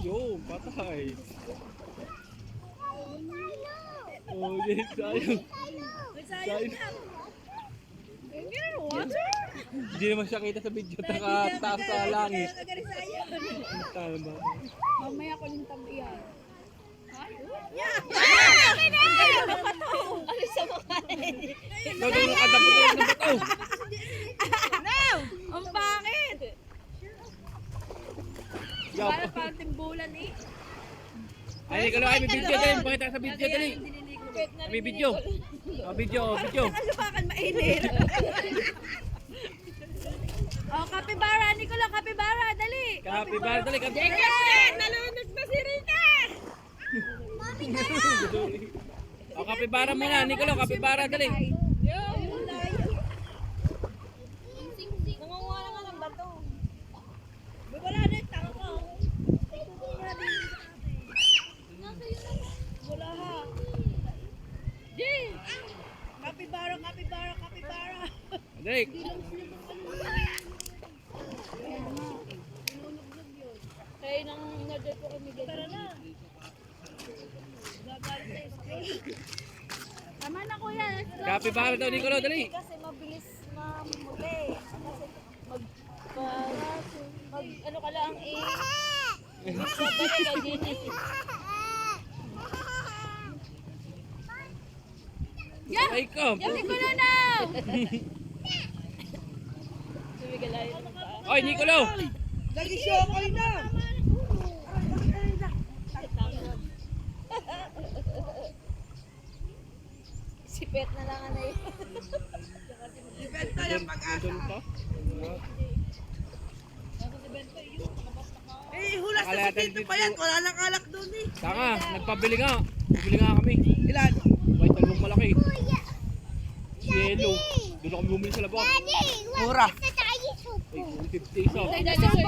Yo, patay. Oh, hindi sayang. Sayang. Hindi naman siya kita sa video, taas sa langit. Tama ba? Mamaya ko yung tabihan. Ano sa mukha niya? Gagawin mo kada puto ng bato. No! Ang bakit? Yo. Para pang timbulan eh. Ay, ikaw ay may video din. Pakita sa video dali. May video. Oh, video. Nakalupakan mainit. Oh, kapibara, Nicola, kapibara, dali. Kapibara dali. Nalunod na si Rita. Oh, kapibara muna. Nicolo, kapibara dali. Nangunguha na nga ng bato. Wala na, tanga ko. Wala ha. Jay! Kapibara, kapibara, kapibara. Dali. Kaya nang nadal ko kami ganyan. Tara na. Tama na kuya. Kapibara daw, Nicolo, dali. Kasi mabilis mamuli. Kasi ano ka lang eh. Sabay ka din eh. Ay, ko. Yamin ko na na. Sumigalayo ng paa. Oy, Nicolo. Lagi siya kayo na. Sipet na lang ano eh. Ibenta yung pag-asa. Doon pa. Eh, hulas na si Tito pa yan. Wala nang alak doon eh. Tanga, nagpabili nga. Bumili nga kami. Ilan? White talbong malaki. Yellow. Doon ako bumili sa labas. Mura. Ay, 150 isa. Ay, dahil